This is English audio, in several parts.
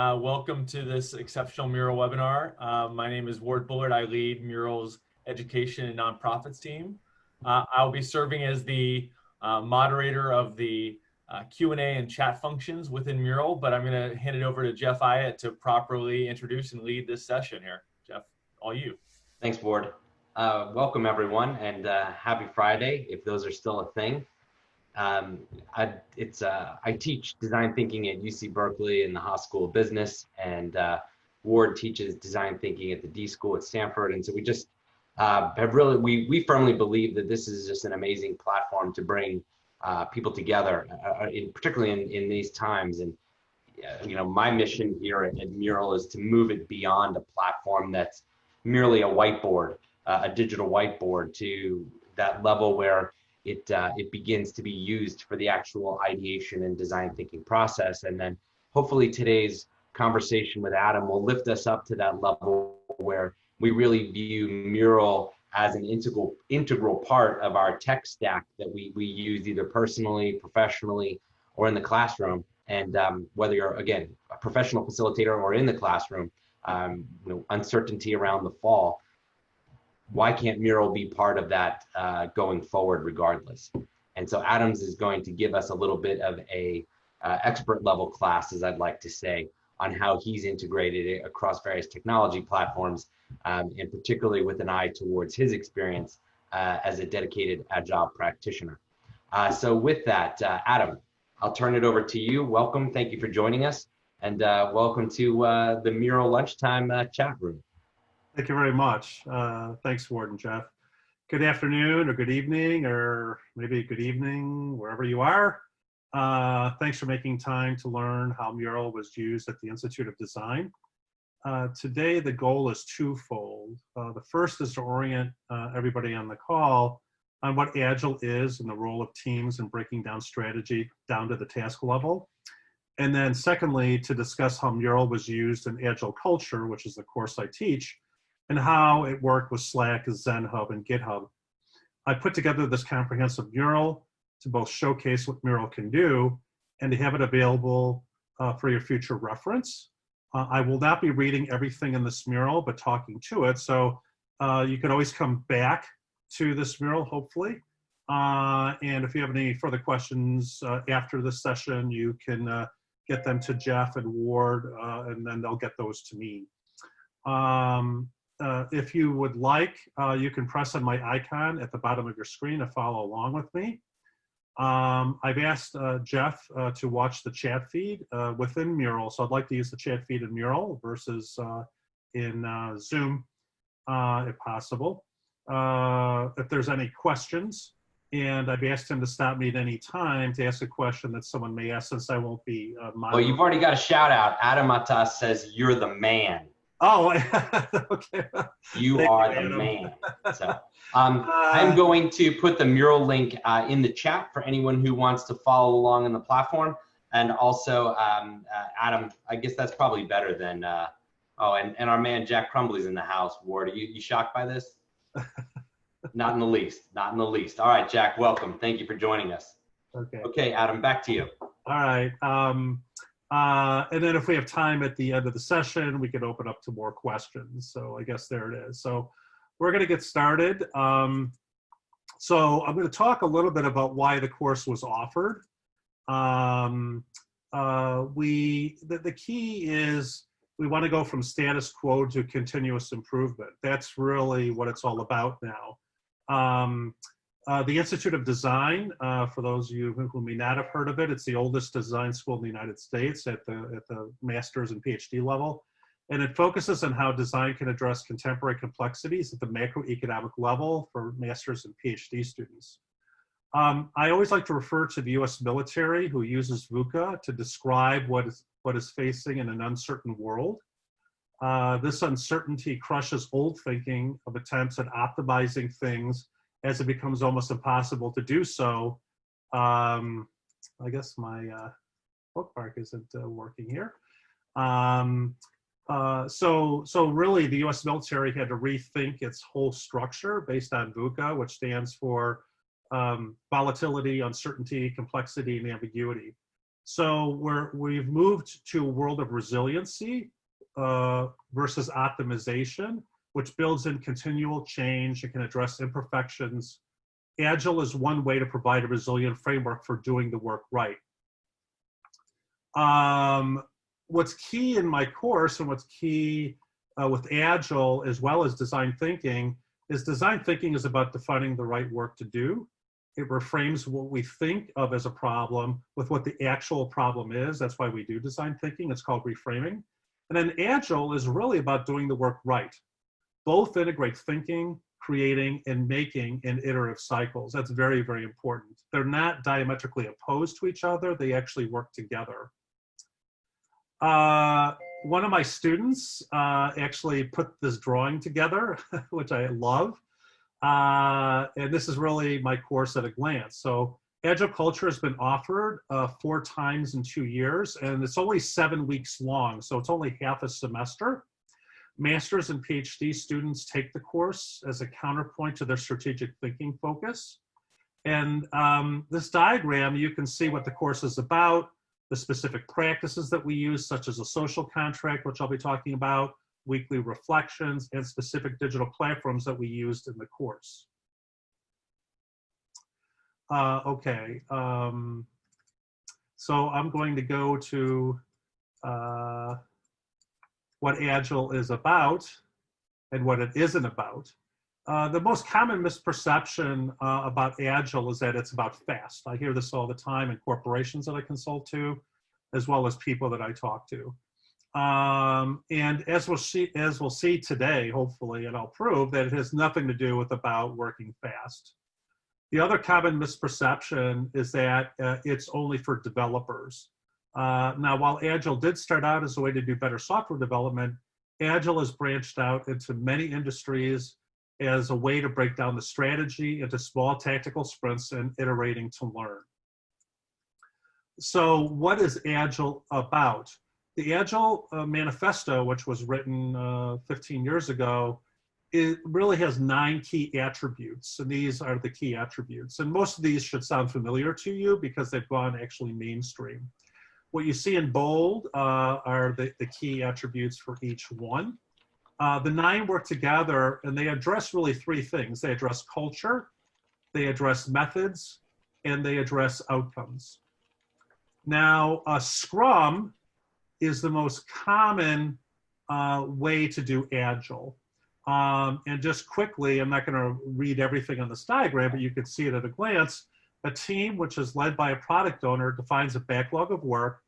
Welcome to this exceptional Mural webinar. My name is Ward Bullard. I lead Mural's education and nonprofits team. I'll be serving as the moderator of the Q&A and chat functions within Mural, but I'm going to hand it over to Jeff Ayatt to properly introduce and lead this session here. Jeff, all you. Thanks, Ward. Welcome, everyone, and happy Friday, if those are still a thing. I teach design thinking at UC Berkeley in the Haas School of Business, and Ward teaches design thinking at the D School at Stanford. And so we just we firmly believe that this is just an amazing platform to bring people together, particularly in these times. And my mission here at Mural is to move it beyond a platform that's merely a whiteboard, a digital whiteboard, to that level where it begins to be used for the actual ideation and design thinking process. And then hopefully today's conversation with Adam will lift us up to that level where we really view Mural as an integral part of our tech stack that we use either personally, professionally, or in the classroom. And whether you're, again, a professional facilitator or in the classroom, uncertainty around the fall, why can't Mural be part of that going forward regardless? And so Adams is going to give us a little bit of a expert level class, as I'd like to say, on how he's integrated it across various technology platforms, and particularly with an eye towards his experience as a dedicated Agile practitioner. So with that, Adam, I'll turn it over to you. Welcome, thank you for joining us, and welcome to the Mural Lunchtime chat room. Thank you very much. Thanks, Ward and Jeff. Good afternoon or good evening, or maybe good evening, wherever you are. Thanks for making time to learn how Mural was used at the Institute of Design. Today, the goal is twofold. The first is to orient everybody on the call on what Agile is and the role of teams in breaking down strategy down to the task level. And then secondly, to discuss how Mural was used in Agile culture, which is the course I teach, and how it worked with Slack, ZenHub, and GitHub. I put together this comprehensive Mural to both showcase what Mural can do and to have it available for your future reference. I will not be reading everything in this Mural, but talking to it. So you can always come back to this Mural, hopefully. And if you have any further questions after this session, you can get them to Jeff and Ward, and then they'll get those to me. If you would like, you can press on my icon at the bottom of your screen to follow along with me. I've asked Jeff to watch the chat feed within Mural, so I'd like to use the chat feed in Mural versus in Zoom, if possible. If there's any questions, and I've asked him to stop me at any time to ask a question that someone may ask, since I won't be monitoring. Well, you've already got a shout out. Adam Atas says, "You're the man." Oh, okay. You are the man. So I'm going to put the Mural link in the chat for anyone who wants to follow along in the platform. And also, Adam, I guess that's probably better than, and our man Jack Crumbly's in the house. Ward, are you shocked by this? Not in the least, not in the least. All right, Jack, welcome. Thank you for joining us. Okay, Adam, back to you. All right. And then if we have time at the end of the session, we can open up to more questions. So I guess there it is. So we're going to get started. So I'm going to talk a little bit about why the course was offered. The key is we want to go from status quo to continuous improvement. That's really what it's all about now. The Institute of Design, for those of you who may not have heard of it, it's the oldest design school in the United States at the master's and PhD level. And it focuses on how design can address contemporary complexities at the macroeconomic level for master's and PhD students. I always like to refer to the US military, who uses VUCA to describe what is facing in an uncertain world. This uncertainty crushes old thinking of attempts at optimizing things as it becomes almost impossible to do so. I guess my bookmark isn't working here. So really the US military had to rethink its whole structure based on VUCA, which stands for volatility, uncertainty, complexity, and ambiguity. So we've moved to a world of resiliency versus optimization, which builds in continual change and can address imperfections. Agile is one way to provide a resilient framework for doing the work right. What's key in my course and what's key with Agile as well as design thinking is about defining the right work to do. It reframes what we think of as a problem with what the actual problem is. That's why we do design thinking. It's called reframing. And then Agile is really about doing the work right. Both integrate thinking, creating, and making in iterative cycles. That's very, very important. They're not diametrically opposed to each other. They actually work together. One of my students actually put this drawing together, which I love. And this is really my course at a glance. So Agile Culture has been offered 4 times in 2 years, and it's only 7 weeks long, so it's only half a semester. Master's and PhD students take the course as a counterpoint to their strategic thinking focus. And this diagram, you can see what the course is about, the specific practices that we use, such as a social contract, which I'll be talking about, weekly reflections, and specific digital platforms that we used in the course. Okay, so I'm going to go to what Agile is about and what it isn't about. The most common misperception about Agile is that it's about fast. I hear this all the time in corporations that I consult to, as well as people that I talk to. And as we'll see today, hopefully, and I'll prove that it has nothing to do with about working fast. The other common misperception is that it's only for developers. Now, while Agile did start out as a way to do better software development, Agile has branched out into many industries as a way to break down the strategy into small tactical sprints and iterating to learn. So what is Agile about? The Agile Manifesto, which was written 15 years ago, it really has 9 key attributes, and these are the key attributes. And most of these should sound familiar to you because they've gone actually mainstream. What you see in bold are the key attributes for each one. The 9 work together, and they address really 3 things. They address culture, they address methods, and they address outcomes. Now, Scrum is the most common way to do Agile. And just quickly, I'm not going to read everything on this diagram, but you can see it at a glance. A team which is led by a product owner defines a backlog of work,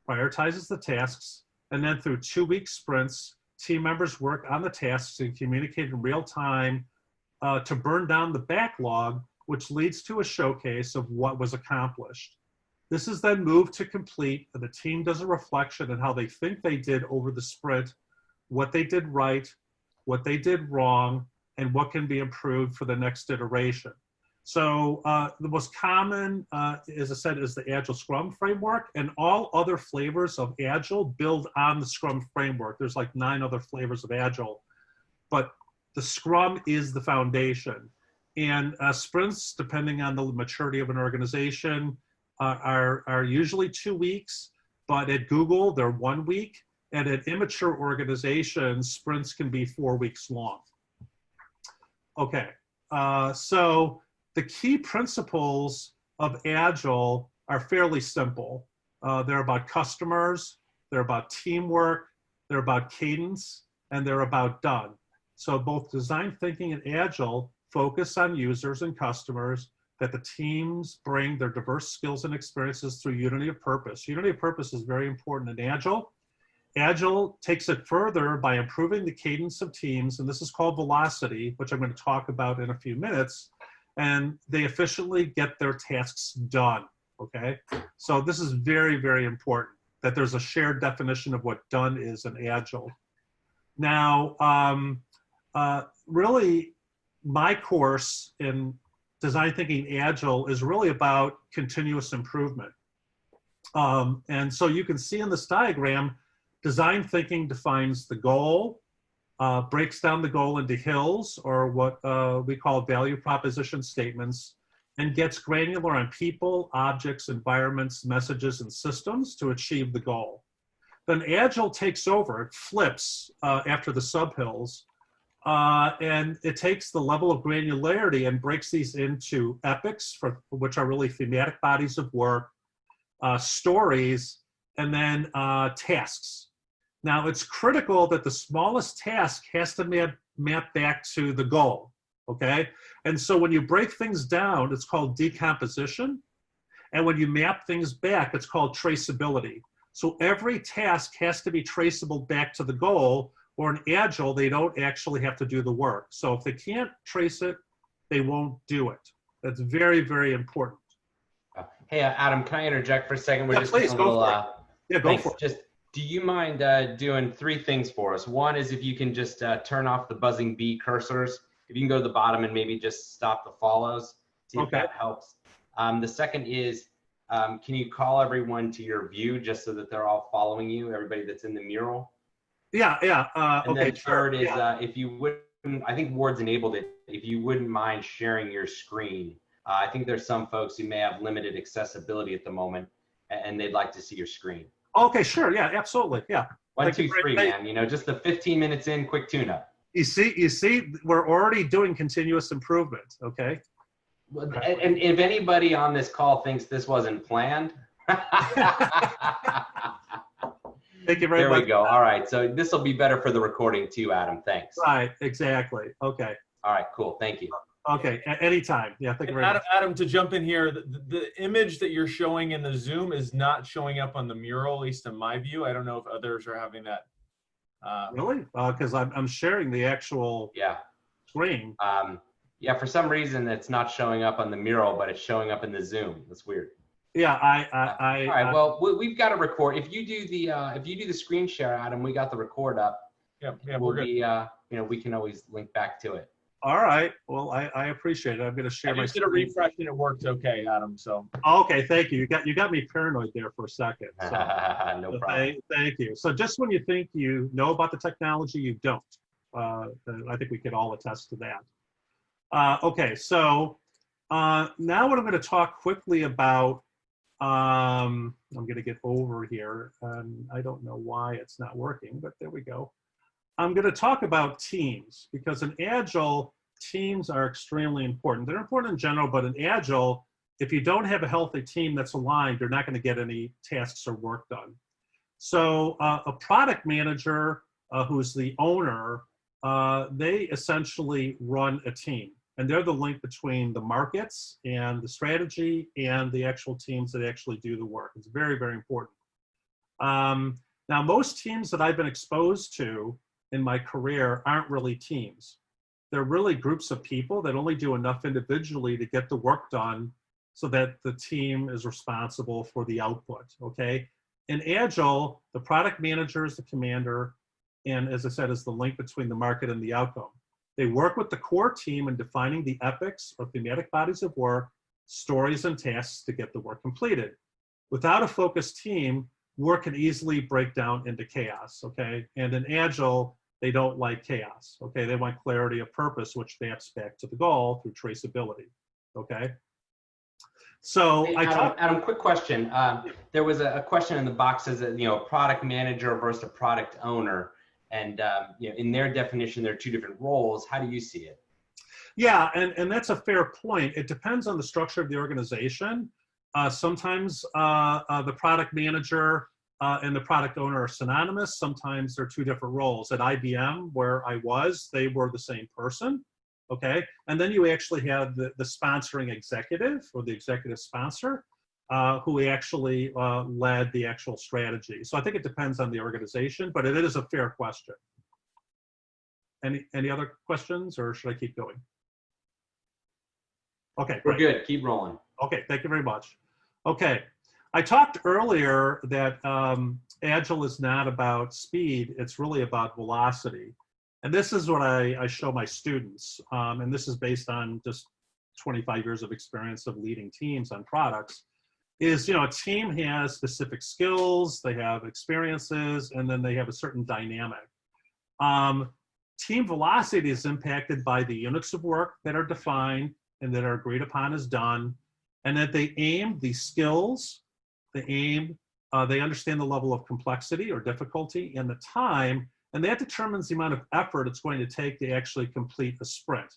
prioritizes the tasks, and then through 2-week sprints, team members work on the tasks and communicate in real time to burn down the backlog, which leads to a showcase of what was accomplished. This is then moved to complete, and the team does a reflection on how they think they did over the sprint, what they did right, what they did wrong, and what can be improved for the next iteration. So the most common, as I said, is the Agile Scrum framework, and all other flavors of Agile build on the Scrum framework. There's like 9 other flavors of Agile, but the Scrum is the foundation. And sprints, depending on the maturity of an organization, are usually 2 weeks, but at Google, they're 1 week. And at immature organizations, sprints can be 4 weeks long. Okay, so the key principles of Agile are fairly simple. They're about customers, they're about teamwork, they're about cadence, and they're about done. So both design thinking and Agile focus on users and customers, that the teams bring their diverse skills and experiences through unity of purpose. Unity of purpose is very important in Agile. Agile takes it further by improving the cadence of teams, and this is called velocity, which I'm going to talk about in a few minutes, and they efficiently get their tasks done, okay? So this is very, very important, that there's a shared definition of what done is in Agile. Now, really, my course in Design Thinking Agile is really about continuous improvement. And so you can see in this diagram, design thinking defines the goal, breaks down the goal into hills, or what we call value proposition statements, and gets granular on people, objects, environments, messages, and systems to achieve the goal. Then Agile takes over, it flips after the subhills, and it takes the level of granularity and breaks these into epics, which are really thematic bodies of work, stories, and then tasks. Now, it's critical that the smallest task has to map back to the goal, okay? And so when you break things down, it's called decomposition. And when you map things back, it's called traceability. So every task has to be traceable back to the goal, or in Agile, they don't actually have to do the work. So if they can't trace it, they won't do it. That's very, very important. Hey, Adam, can I interject for a second? We're just please, a little, go for it. Yeah, go for it. Just, do you mind doing 3 things for us? One is if you can just turn off the buzzing bee cursors. If you can go to the bottom and maybe just stop the follows, see if that helps. The second is, can you call everyone to your view just so that they're all following you, everybody that's in the mural? Yeah. And Okay, then third is, if you wouldn't, I think Ward's enabled it, if you wouldn't mind sharing your screen. I think there's some folks who may have limited accessibility at the moment and they'd like to see your screen. Okay, sure, yeah, absolutely, yeah. 1, 2, 3, man, you know, just the 15 minutes in, quick tune-up. You see, we're already doing continuous improvement, okay? And if anybody on this call thinks this wasn't planned, thank you very much. There we go. All right. So this will be better for the recording too, Adam. Thanks. Right. Exactly. Okay. All right. Cool. Thank you. Okay. Anytime. Yeah. Thank you very much. Adam, to jump in here, the image that you're showing in the Zoom is not showing up on the mural, at least in my view. I don't know if others are having that. Really? Because I'm sharing the actual screen. Yeah. For some reason, it's not showing up on the mural, but it's showing up in the Zoom. That's weird. Yeah. All right. Well, we've got to record. If you do the screen share, Adam, we got the record up. Yeah. We'll be, you know, we can always link back to it. All right. Well, I appreciate it. I'm going to share my screen. I did a refresh and it worked okay, Adam. So. Okay. Thank you. You got me paranoid there for a second. So, no problem. Thank you. So just when you think you know about the technology, you don't. I think we could all attest to that. Okay. So now what I'm going to talk quickly about, I'm going to get over here, and I don't know why it's not working, but there we go. I'm going to talk about teams, because in Agile, teams are extremely important. They're important in general, but in Agile, if you don't have a healthy team that's aligned, you're not going to get any tasks or work done. So a product manager who's the owner, they essentially run a team. And they're the link between the markets and the strategy and the actual teams that actually do the work. It's very, very important. Now, most teams that I've been exposed to in my career aren't really teams. They're really groups of people that only do enough individually to get the work done so that the team is responsible for the output, okay? In Agile, the product manager is the commander, and as I said, is the link between the market and the outcome. They work with the core team in defining the epics or thematic bodies of work, stories, and tasks to get the work completed. Without a focused team, work can easily break down into chaos, okay? And in Agile, they don't like chaos, okay? They want clarity of purpose, which maps back to the goal through traceability, okay? So hey, Adam, quick question. There was a question in the box says that, you know, a product manager versus a product owner. And you know, in their definition, there are 2 different roles. How do you see it? Yeah, and that's a fair point. It depends on the structure of the organization. Sometimes the product manager and the product owner are synonymous. Sometimes they're 2 different roles. At IBM, where I was, they were the same person, okay? And then you actually have the sponsoring executive or the executive sponsor who actually led the actual strategy. So I think it depends on the organization, but it is a fair question. Any other questions, or should I keep going? Okay, we're good. Keep rolling. Okay, thank you very much. Okay, I talked earlier that Agile is not about speed, it's really about velocity. And this is what I show my students, and this is based on just 25 years of experience of leading teams on products. Is, you know, a team has specific skills, they have experiences, and then they have a certain dynamic. Team velocity is impacted by the units of work that are defined and that are agreed upon is done, and that they aim the skills, they understand the level of complexity or difficulty and the time, and that determines the amount of effort it's going to take to actually complete a sprint.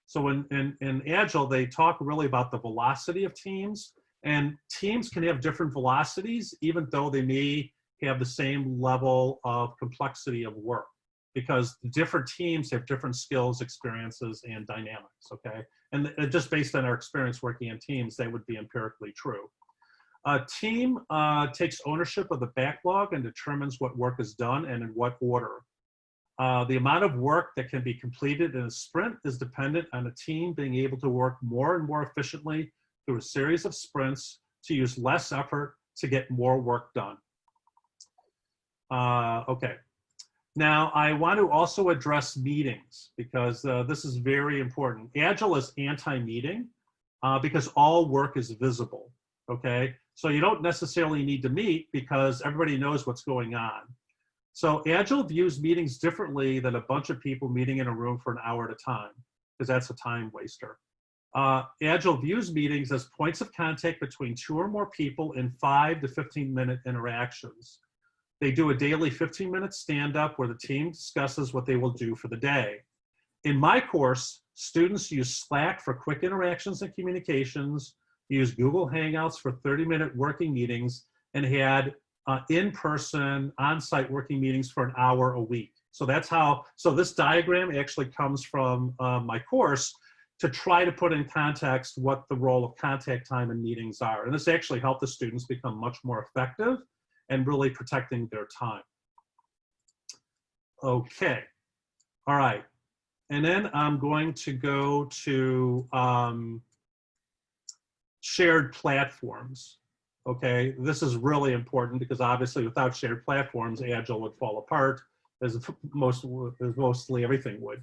So in Agile, they talk really about the velocity of teams, and teams can have different velocities even though they may have the same level of complexity of work, because different teams have different skills, experiences, and dynamics, okay? And just based on our experience working in teams, that would be empirically true. A team takes ownership of the backlog and determines what work is done and in what order. The amount of work that can be completed in a sprint is dependent on a team being able to work more and more efficiently through a series of sprints to use less effort to get more work done. Okay. Now, I want to also address meetings because this is very important. Agile is anti-meeting because all work is visible, okay? So you don't necessarily need to meet because everybody knows what's going on. So Agile views meetings differently than a bunch of people meeting in a room for an hour at a time, because that's a time waster. Agile views meetings as points of contact between 2 or more people in 5 to 15-minute interactions. They do a daily 15-minute stand-up where the team discusses what they will do for the day. In my course, students use Slack for quick interactions and communications, use Google Hangouts for 30-minute working meetings, and had in-person, on-site working meetings for an hour a week. So that's how, so this diagram actually comes from my course to try to put in context what the role of contact time and meetings are. And this actually helped the students become much more effective and really protecting their time. Okay, all right. And then I'm going to go to shared platforms. Okay, this is really important because obviously without shared platforms, Agile would fall apart, as mostly everything would.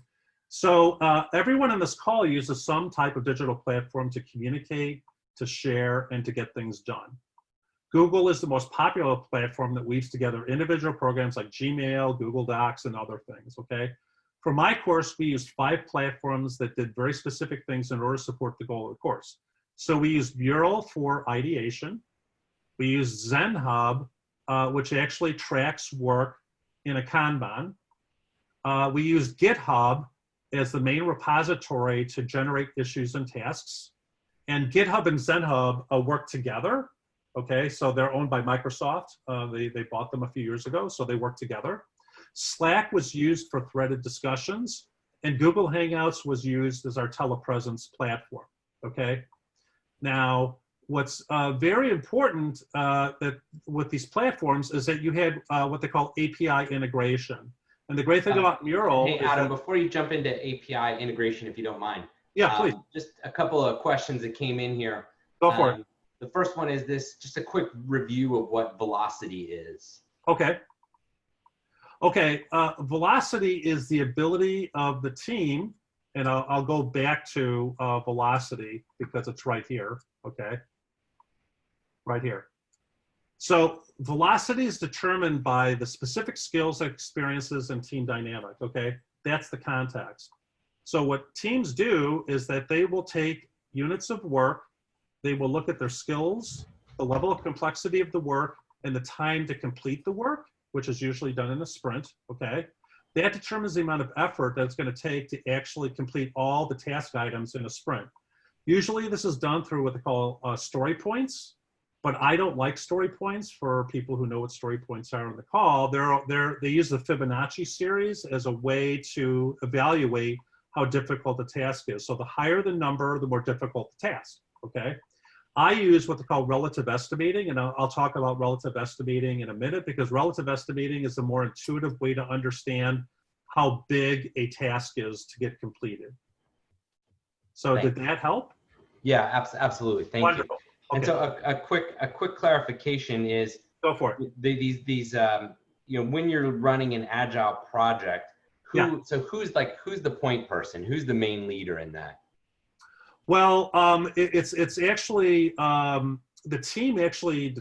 So everyone on this call uses some type of digital platform to communicate, to share, and to get things done. Google is the most popular platform that weaves together individual programs like Gmail, Google Docs, and other things, okay? For my course, we used 5 platforms that did very specific things in order to support the goal of the course. So we used MURAL for ideation. We used ZenHub, which actually tracks work in a Kanban. We used GitHub as the main repository to generate issues and tasks. And GitHub and ZenHub work together. Okay, so they're owned by Microsoft. They bought them a few years ago, so they work together. Slack was used for threaded discussions, and Google Hangouts was used as our telepresence platform, okay? Now, what's very important that with these platforms is that you had what they call API integration. And the great thing about MURAL Hey, Adam, before you jump into API integration, if you don't mind. Yeah, please. Just a couple of questions that came in here. Go for it. The first one is this, just a quick review of what velocity is. Okay. Okay, velocity is the ability of the team, and I'll go back to velocity because it's right here, okay? Right here. So velocity is determined by the specific skills, experiences, and team dynamic, okay? That's the context. So what teams do is that they will take units of work, they will look at their skills, the level of complexity of the work, and the time to complete the work, which is usually done in a sprint, okay? That determines the amount of effort that it's gonna take to actually complete all the task items in a sprint. Usually this is done through what they call story points, but I don't like story points. For people who know what story points are on the call, they use the Fibonacci series as a way to evaluate how difficult the task is. So the higher the number, the more difficult the task, okay? I use what they call relative estimating, and I'll talk about relative estimating in a minute because relative estimating is a more intuitive way to understand how big a task is to get completed. So did that help? Yeah, absolutely. Thank Wonderful. you. And Okay. so a quick clarification is, go for it. These you know, when you're running an agile project, so who's the point person? Who's the main leader in that? Well, it's actually the team actually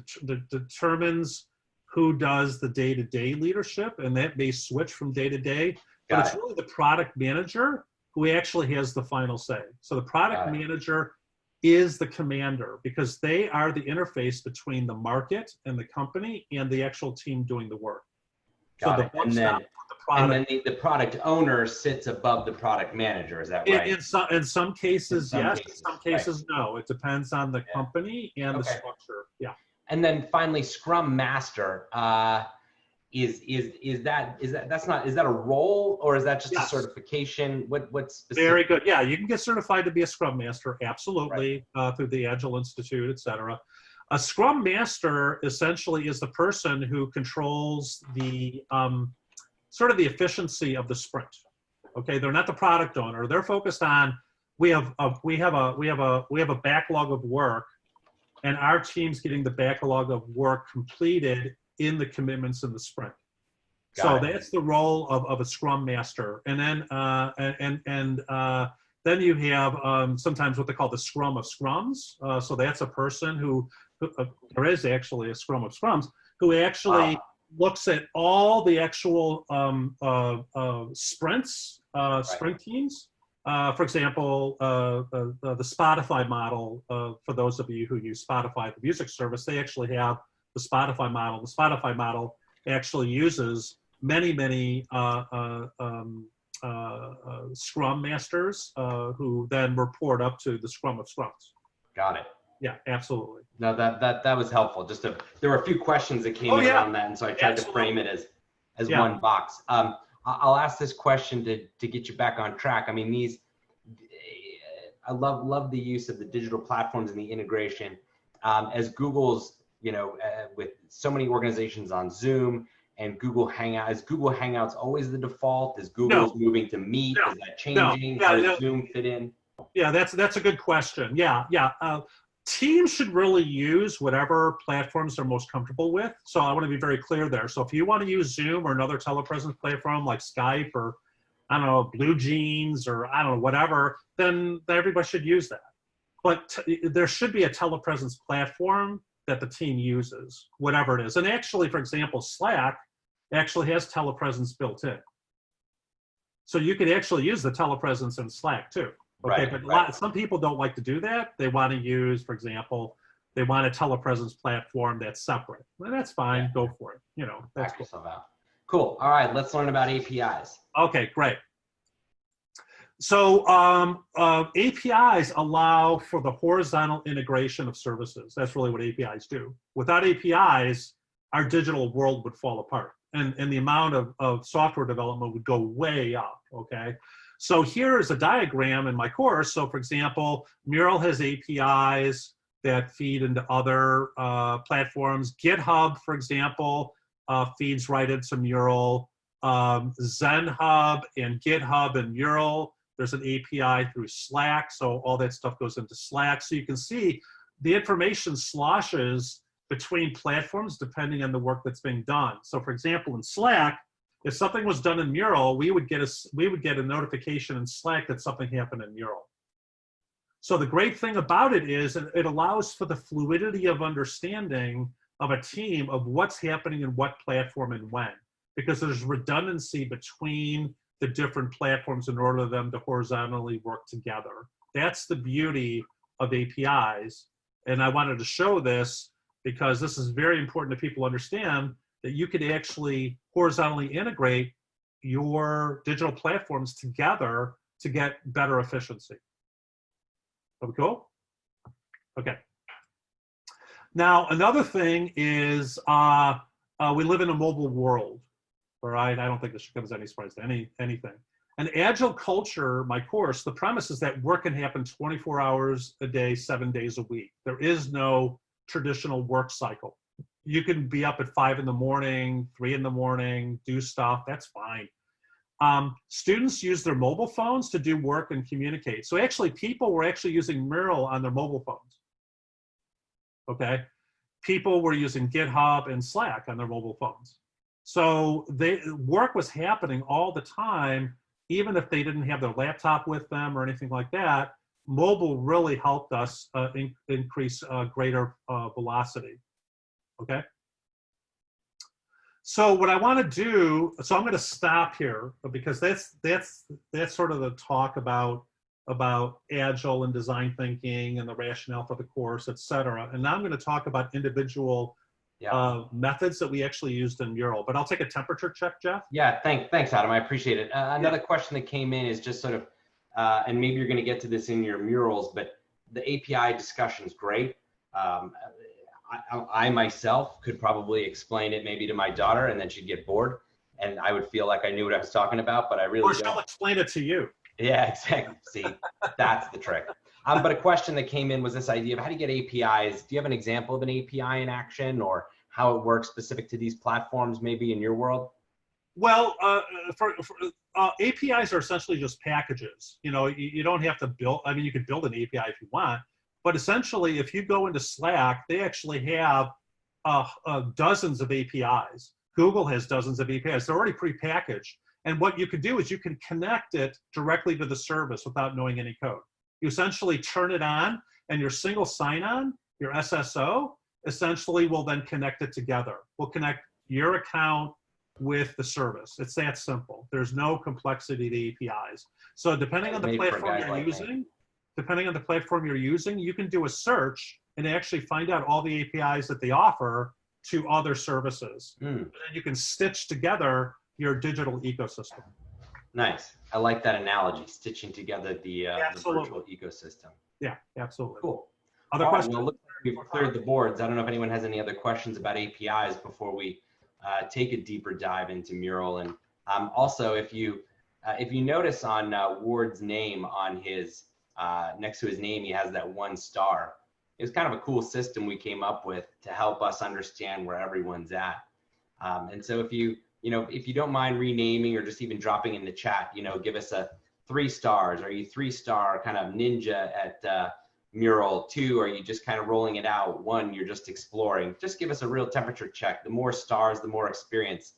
determines who does the day-to-day leadership, and that may switch from day to day. But it's really the product manager who actually has the final say. So the product manager is the commander because they are the interface between the market and the company and the actual team doing the work. Got so it. And then the product owner sits above the product manager. Is that right? In some cases, yes. In some cases, right. no. It depends on the company and the structure. Yeah. And then finally, Scrum Master. Is that a role, or is that just a certification? What's specific? Very good. Yeah, you can get certified to be a Scrum Master, absolutely, through the Agile Institute, etc. A Scrum Master essentially is the person who controls the sort of the efficiency of the sprint. Okay, they're not the product owner. They're focused on we have a backlog of work, and our team's getting the backlog of work completed in the commitments in the sprint. That's the role of a Scrum Master. And then then you have sometimes what they call the Scrum of Scrums. So that's a person who there is actually a Scrum of Scrums who actually looks at all the actual sprints, sprint teams. For example, the Spotify model, for those of you who use Spotify, the music service, they actually have the Spotify model. The Spotify model actually uses many Scrum Masters who then report up to the Scrum of Scrums. Got it. Yeah, absolutely. No, that was helpful. There were a few questions that came in around that, and so I tried to frame it as one box. I'll ask this question to get you back on track. I mean, I love the use of the digital platforms and the integration. As Google's, with so many organizations on Zoom and Google Hangout, is Google Hangouts always the default? Is Google moving to Meet? Is that changing? How does Zoom fit in? Yeah, that's a good question. Yeah. Teams should really use whatever platforms they're most comfortable with. So I want to be very clear there. So if you want to use Zoom or another telepresence platform like Skype or, I don't know, Blue Jeans or I don't know, whatever, then everybody should use that. But there should be a telepresence platform that the team uses, whatever it is. And actually, for example, Slack actually has telepresence built in. So you could actually use the telepresence in Slack too. Okay, but some people don't like to do that. They want to use, for example, they want a telepresence platform that's separate. Well, that's fine. Go for it. That's cool. Cool. All right, let's learn about APIs. Okay, great. So APIs allow for the horizontal integration of services. That's really what APIs do. Without APIs, our digital world would fall apart, and the amount of software development would go way up. Okay. So here is a diagram in my course. So for example, MURAL has APIs that feed into other platforms. GitHub, for example, feeds right into MURAL. ZenHub and GitHub and MURAL, there's an API through Slack. So all that stuff goes into Slack. So you can see the information sloshes between platforms depending on the work that's being done. So for example, in Slack, if something was done in MURAL, we would get a notification in Slack that something happened in MURAL. So the great thing about it is it allows for the fluidity of understanding of a team of what's happening in what platform and when, because there's redundancy between the different platforms in order for them to horizontally work together. That's the beauty of APIs. And I wanted to show this because this is very important to people understand that you could actually horizontally integrate your digital platforms together to get better efficiency. Are we cool? Okay. Now, another thing is we live in a mobile world, all right? I don't think this should come as any surprise to anything. An Agile culture, my course, the premise is that work can happen 24 hours a day, 7 days a week. There is no traditional work cycle. You can be up at 5 in the morning, 3 in the morning, do stuff, that's fine. Students use their mobile phones to do work and communicate. So actually people were actually using MURAL on their mobile phones, okay? People were using GitHub and Slack on their mobile phones. So work was happening all the time, even if they didn't have their laptop with them or anything like that. Mobile really helped us increase greater velocity. Okay. So what I want to do, so I'm going to stop here because that's sort of the talk about Agile and design thinking and the rationale for the course, et cetera. And now I'm going to talk about individual methods that we actually used in Mural. But I'll take a temperature check, Jeff. Yeah, thanks, Adam. I appreciate it. Another question that came in is just sort of, and maybe you're going to get to this in your murals, but the API discussion is great. I myself could probably explain it maybe to my daughter, and then she'd get bored, and I would feel like I knew what I was talking about, but I really don't. Or she'll explain it to you. Yeah, exactly. See, that's the trick. But a question that came in was this idea of how do you get APIs? Do you have an example of an API in action, or how it works specific to these platforms, maybe in your world? Well, APIs are essentially just packages. You know, you don't have to build. I mean, you could build an API if you want, but essentially, if you go into Slack, they actually have dozens of APIs. Google has dozens of APIs. They're already prepackaged. And what you can do is you can connect it directly to the service without knowing any code. You essentially turn it on, and your single sign-on, your SSO, essentially will then connect it together. We'll connect your account with the service. It's that simple. There's no complexity to APIs. So depending on the platform you're using, you can do a search and actually find out all the APIs that they offer to other services. And then you can stitch together your digital ecosystem. Nice. I like that analogy, stitching together the virtual ecosystem. Yeah, absolutely. Cool. Other questions? Well, look, we've cleared the boards. I don't know if anyone has any other questions about APIs before we take a deeper dive into Mural. And also, if you notice on Ward's name on his next to his name, he has that 1 star. It was kind of a cool system we came up with to help us understand where everyone's at. And so if you don't mind renaming or just even dropping in the chat, give us a 3 stars. Are you 3-star kind of ninja at Mural? 2, are you just kind of rolling it out? 1, you're just exploring. Just give us a real temperature check. The more stars, the more experience.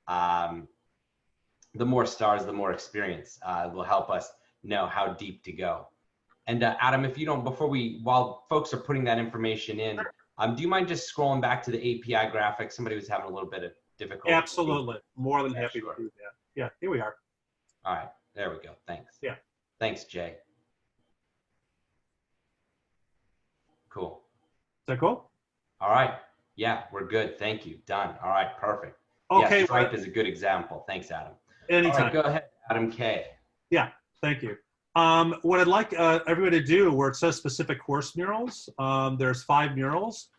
The more stars, the more experience will help us know how deep to go. And Adam, if you don't, while folks are putting that information in, do you mind just scrolling back to the API graphic? Somebody was having a little bit of difficulty. Absolutely. More than happy to do that. Yeah, here we are. All right, there we go. Thanks. Yeah. Thanks, Jay. Cool. Is that cool? All right. Yeah, we're good. Thank you. Done. All right, perfect. Okay. Yeah, Stripe is a good example. Thanks, Adam. Anytime. All right, go ahead, Adam K. Yeah, thank you. What I'd like everybody to do, where it says specific course murals, there's 5 murals.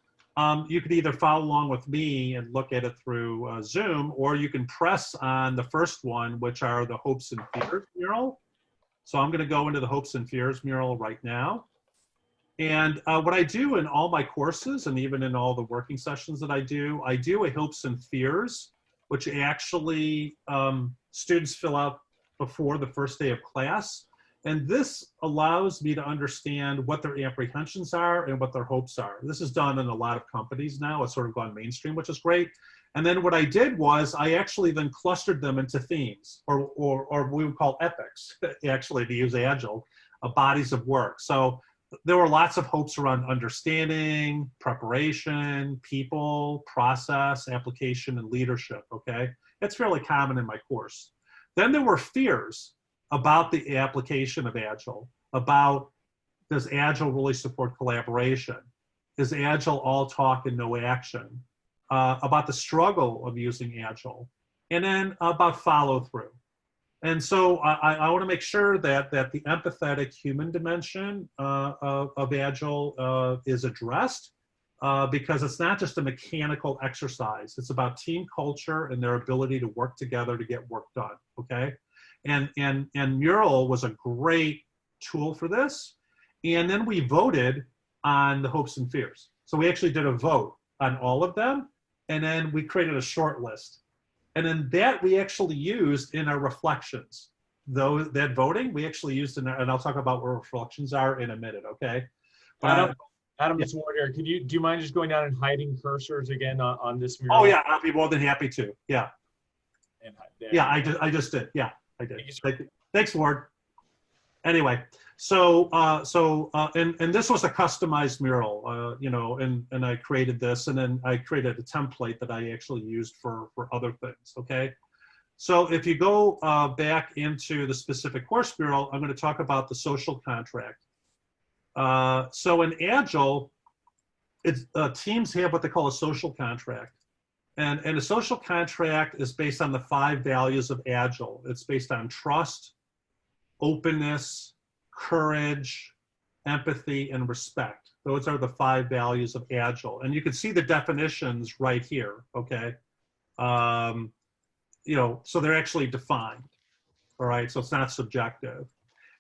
You could either follow along with me and look at it through Zoom, or you can press on the first one, which are the Hopes and Fears mural. So I'm going to go into the Hopes and Fears mural right now. And what I do in all my courses, and even in all the working sessions that I do a Hopes and Fears, which actually students fill out before the first day of class. And this allows me to understand what their apprehensions are and what their hopes are. This is done in a lot of companies now. It's sort of gone mainstream, which is great. And then what I did was I actually then clustered them into themes, or we would call epics, actually, to use Agile, bodies of work. So there were lots of hopes around understanding, preparation, people, process, application, and leadership, okay? That's fairly common in my course. Then there were fears about the application of Agile, about does Agile really support collaboration? Is Agile all talk and no action? About the struggle of using Agile, and then about follow through. And so I want to make sure that the empathetic human dimension of Agile is addressed, because it's not just a mechanical exercise. It's about team culture and their ability to work together to get work done, okay? And Mural was a great tool for this. And then we voted on the hopes and fears. So we actually did a vote on all of them, and then we created a short list. And then that we actually used in our reflections. Though that voting, we actually used in our, and I'll talk about what reflections are in a minute, okay? Adam, yeah. it's Ward here. Do you mind just going down and hiding cursors again on this mural? Oh yeah, I'll be more than happy to. Yeah. And yeah, I just did. Yeah, I did. Thanks, Ward. Anyway, and this was a customized mural, you know, and I created this, and then I created a template that I actually used for other things, okay? So if you go back into the specific course mural, I'm going to talk about the social contract. So in Agile, teams have what they call a social contract. And a social contract is based on the 5 values of Agile. It's based on trust, openness, courage, empathy, and respect. Those are the 5 values of Agile. And you can see the definitions right here, okay? You know, so they're actually defined, all right? So it's not subjective.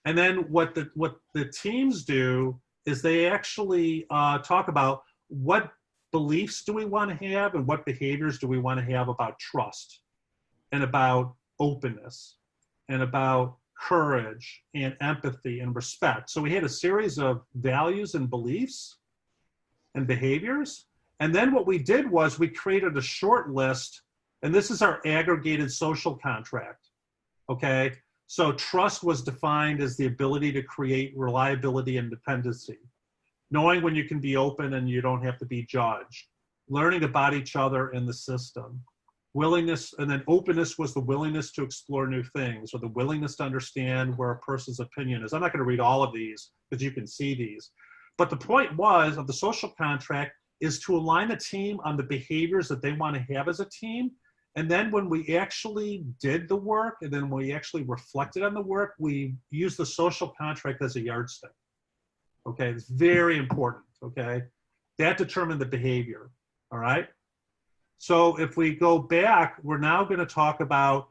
And then what the teams do is they actually talk about what beliefs do we want to have and what behaviors do we want to have about trust and about openness and about courage and empathy and respect. So we had a series of values and beliefs and behaviors. And then what we did was we created a short list, and this is our aggregated social contract, okay? So trust was defined as the ability to create reliability and dependency. Knowing when you can be open and you don't have to be judged. Learning about each other in the system. Willingness, and then openness was the willingness to explore new things, or the willingness to understand where a person's opinion is. I'm not going to read all of these because you can see these. But the point was of the social contract is to align the team on the behaviors that they want to have as a team. And then when we actually did the work, and then we actually reflected on the work, we used the social contract as a yardstick. Okay, it's very important, okay? That determined the behavior, all right? So if we go back, we're now gonna talk about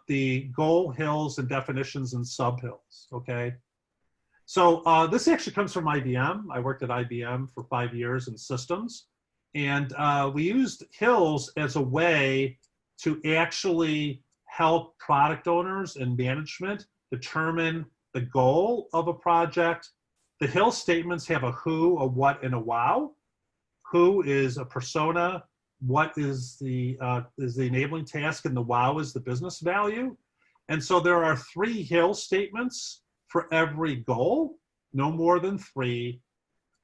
the goal, hills, and definitions and sub-hills, okay? So this actually comes from IBM. I worked at IBM for 5 years in systems. And we used hills as a way to actually help product owners and management determine the goal of a project. The hill statements have a who, a what, and a wow. Who is a persona, what is the enabling task, and the wow is the business value. And so there are 3 hill statements for every goal, no more than 3.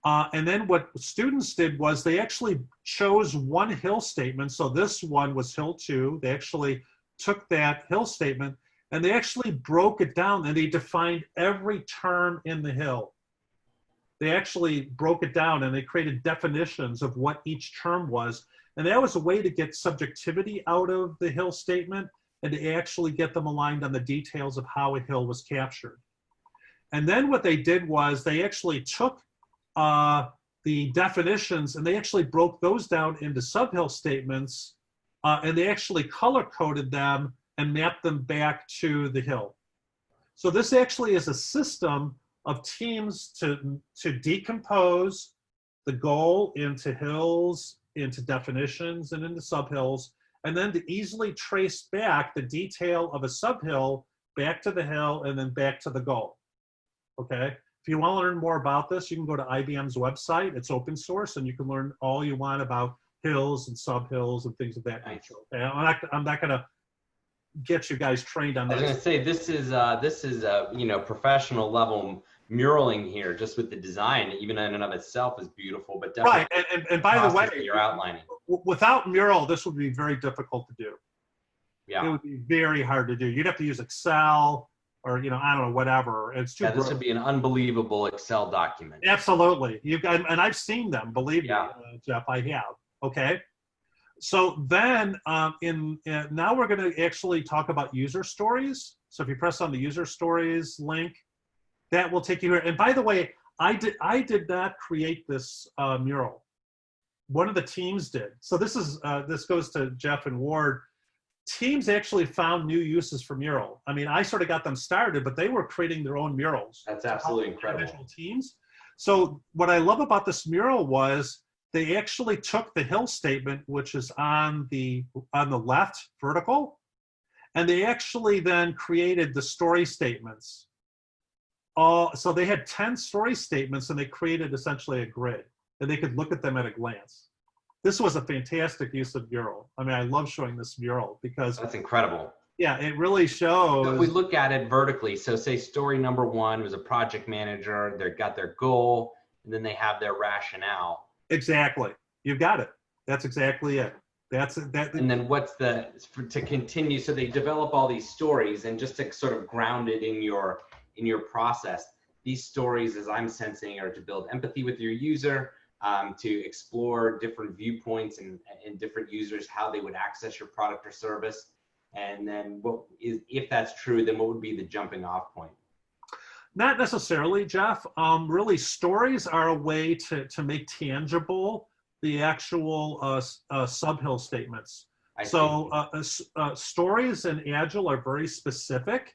And then what students did was they actually chose one hill statement. So this one was hill 2. They actually took that hill statement and they actually broke it down and they defined every term in the hill. They actually broke it down and they created definitions of what each term was. And that was a way to get subjectivity out of the hill statement and to actually get them aligned on the details of how a hill was captured. And then what they did was they actually took the definitions and they actually broke those down into sub-hill statements and they actually color-coded them and mapped them back to the hill. So this actually is a system of teams to decompose the goal into hills, into definitions, and into sub-hills, and then to easily trace back the detail of a sub-hill back to the hill and then back to the goal, okay? If you want to learn more about this, you can go to IBM's website. It's open source, and you can learn all you want about hills and sub-hills and things of that nature. Okay? I'm not going to get you guys trained on that. I was going to say this is you know, professional level muraling here, just with the design, even in and of itself, is beautiful. But definitely right, and by the way, you're outlining. Without Mural, this would be very difficult to do. Yeah, it would be very hard to do. You'd have to use Excel. Or, you know, I don't know, whatever. It's too. Yeah, this would be an unbelievable Excel document. Absolutely, and I've seen them. Believe me, Jeff, I have. Okay, so then now we're going to actually talk about user stories. So if you press on the user stories link, that will take you here. And by the way, I did not create this mural. One of the teams did. So this goes to Jeff and Ward. Teams actually found new uses for mural. I mean, I sort of got them started, but they were creating their own murals. That's absolutely incredible. Individual teams. So what I love about this mural was they actually took the hill statement, which is on the left vertical, and they actually then created the story statements. So they had 10 story statements, and they created essentially a grid, and they could look at them at a glance. This was a fantastic use of mural. I mean, I love showing this mural because that's incredible. Yeah, it really So if we shows. look at it vertically, so say story number one was a project manager, they've got their goal, and then they have their rationale. Exactly. You've got it. That's exactly it. That's that. And then what's to continue, so they develop all these stories, and just to sort of ground it in your process, these stories, as I'm sensing, are to build empathy with your user, to explore different viewpoints and different users, how they would access your product or service. And then if that's true, then what would be the jumping off point? Not necessarily, Jeff. Really, stories are a way to make tangible the actual subhill statements. Stories in Agile are very specific.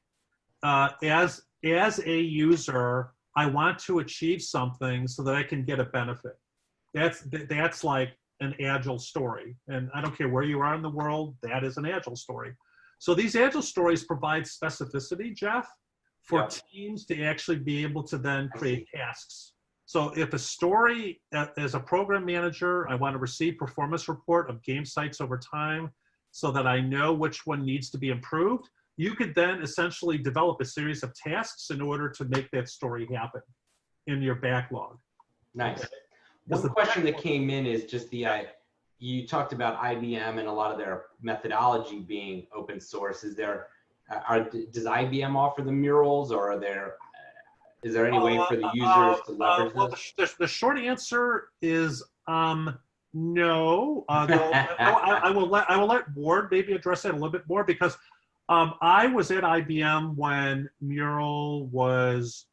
As a user, I want to achieve something so that I can get a benefit. That's like an Agile story. And I don't care where you are in the world, that is an Agile story. So these Agile stories provide specificity, Jeff, for teams to actually be able to then create tasks. So if a story, as a program manager, I want to receive performance report of game sites over time so that I know which one needs to be improved, you could then essentially develop a series of tasks in order to make that story happen in your backlog. Nice. Okay. One question that came in is just you talked about IBM and a lot of their methodology being open source. Does IBM offer the murals, or is there any way for the users to leverage this? The short answer is no. I will let Ward maybe address that a little bit more, because I was at IBM when Mural was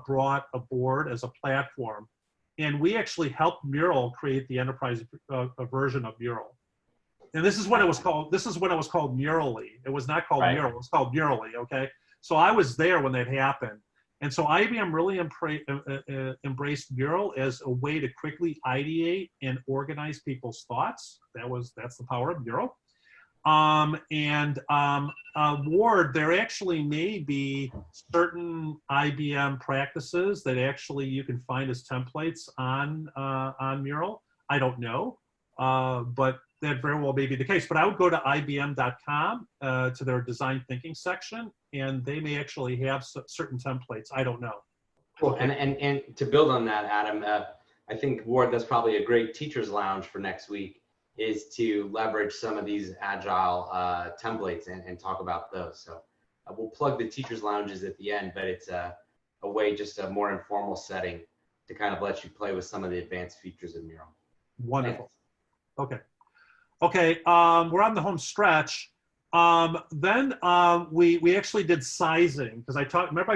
brought aboard as a platform, and we actually helped Mural create the enterprise version of Mural. And this is when it was called. This is when it was called Murally. It was not called Mural. It was called Murally. Okay. So I was there when that happened, and so IBM really embraced Mural as a way to quickly ideate and organize people's thoughts. That's the power of Mural. Ward, there actually may be certain IBM practices that actually you can find as templates on Mural. I don't know, but that very well may be the case. But I would go to IBM.com to their design thinking section, and they may actually have certain templates. I don't know. Cool. And to build on that, Adam, I think, Ward, that's probably a great teacher's lounge for next week, is to leverage some of these Agile templates and talk about those. So we'll plug the teacher's lounges at the end, but it's a way, just a more informal setting to kind of let you play with some of the advanced features of Mural. Wonderful. Thanks. Okay, we're on the home stretch. Then we actually did sizing, because I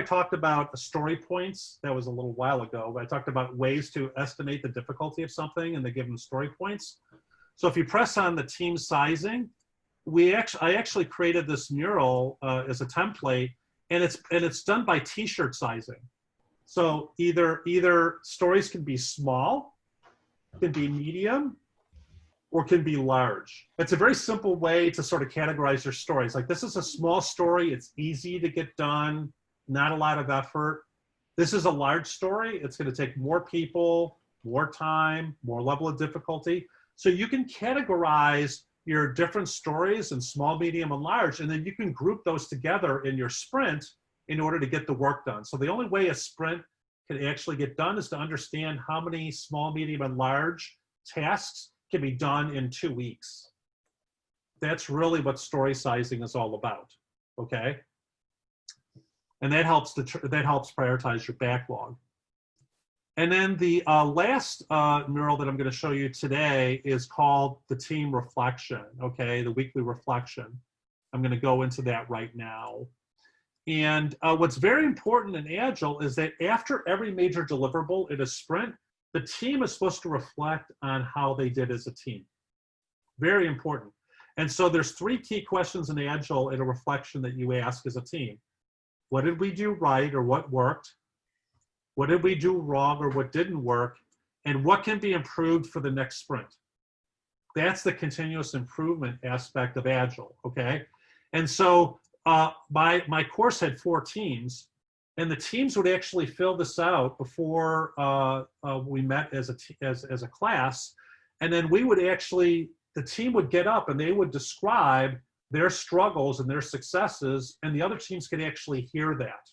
talked about story points. That was a little while ago, but I talked about ways to estimate the difficulty of something, and they give them story points. So if you press on the team sizing, I actually created this Mural as a template, and it's done by t-shirt sizing. So either stories can be small, can be medium, or can be large. It's a very simple way to sort of categorize your stories. Like, this is a small story, it's easy to get done, not a lot of effort. This is a large story, it's going to take more people, more time, more level of difficulty. So you can categorize your different stories in small, medium, and large, and then you can group those together in your sprint in order to get the work done. So the only way a sprint can actually get done is to understand how many small, medium, and large tasks can be done in 2 weeks. That's really what story sizing is all about, okay? And that helps prioritize your backlog. And then the last mural that I'm going to show you today is called the team reflection, okay, the weekly reflection. I'm going to go into that right now. And what's very important in Agile is that after every major deliverable in a sprint, the team is supposed to reflect on how they did as a team. Very important. And so there's 3 key questions in Agile in a reflection that you ask as a team. What did we do right, or what worked? What did we do wrong, or what didn't work? And what can be improved for the next sprint? That's the continuous improvement aspect of Agile, okay? And so my course had 4 teams, and the teams would actually fill this out before we met as a class. And then we would actually, the team would get up and they would describe their struggles and their successes, and the other teams could actually hear that,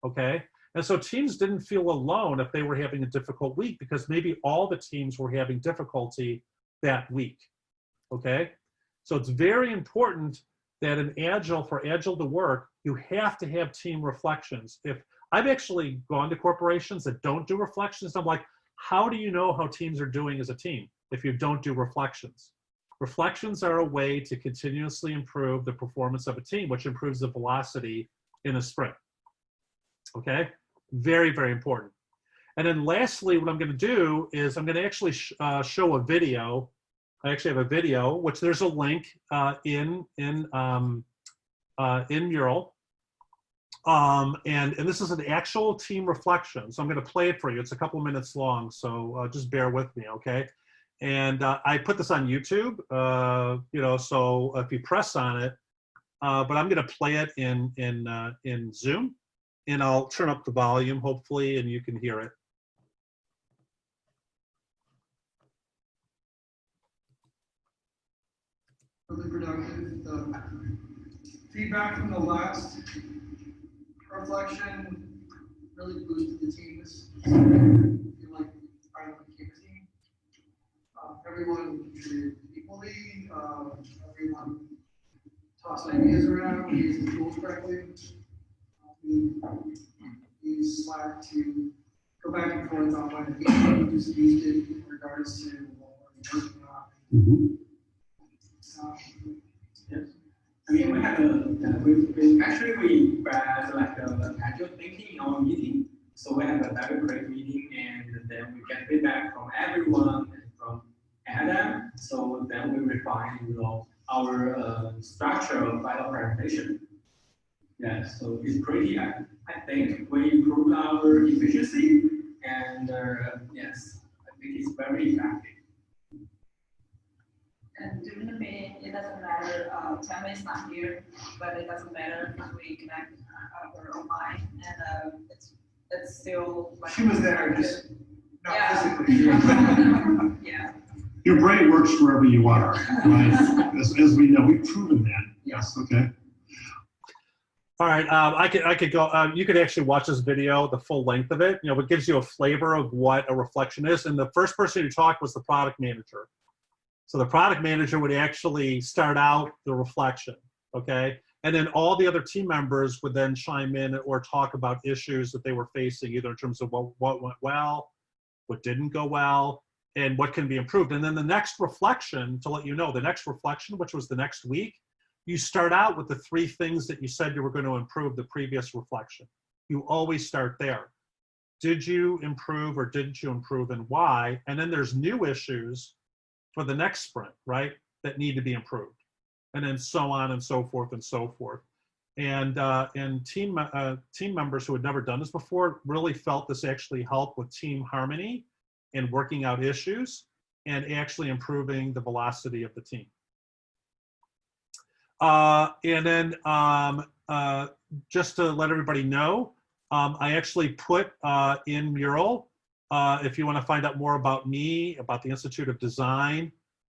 okay? And so teams didn't feel alone if they were having a difficult week, because maybe all the teams were having difficulty that week, okay? So it's very important that for Agile to work, you have to have team reflections. If I've actually gone to corporations that don't do reflections, I'm like, how do you know how teams are doing as a team if you don't do reflections? Reflections are a way to continuously improve the performance of a team, which improves the velocity in a sprint. Okay, very, very important. And then lastly, what I'm going to do is I'm going to actually show a video. I actually have a video, which there's a link in Mural. And this is an actual team reflection. So I'm going to play it for you. It's a couple minutes long, so just bear with me, okay? And I put this on YouTube, you know, so if you press on it, but I'm going to play it in Zoom, and I'll turn up the volume, hopefully, and you can hear it. Really productive. The feedback from the last reflection really boosted the team. I feel like finally became a team. Everyone contributed equally. Everyone tossed ideas around, used the tools correctly. We used Slack to go back and forth on what each just used it in regards to what we're working on. Yes. I mean, we had we had like agile thinking in our meeting. So we have a very great meeting, and then we get feedback from everyone and from Adam. So then we refine, you know, our structure of final presentation. Yeah, so it's pretty. I think we improved our efficiency, and yes, I think it's very effective. And during the meeting, it doesn't matter, Tammy is not here, but it doesn't matter because we connect over online, and it's still like. She was there, just not yeah. physically. Yeah. Your brain works wherever you are, right? as we know, we've proven that. Yes. Okay. All right, I could go. You could actually watch this video, the full length of it. You know, it gives you a flavor of what a reflection is. And the first person who talked was the product manager. So the product manager would actually start out the reflection, okay? And then all the other team members would then chime in or talk about issues that they were facing, either in terms of what went well, what didn't go well, and what can be improved. And then the next reflection, to let you know, the next reflection, which was the next week, you start out with the 3 things that you said you were going to improve the previous reflection. You always start there. Did you improve or didn't you improve, and why? And then there's new issues for the next sprint, right, that need to be improved, and then so on and so forth and so forth. And team members who had never done this before really felt this actually helped with team harmony and working out issues and actually improving the velocity of the team. And then just to let everybody know, I actually put in Mural, if you want to find out more about me, about the Institute of Design,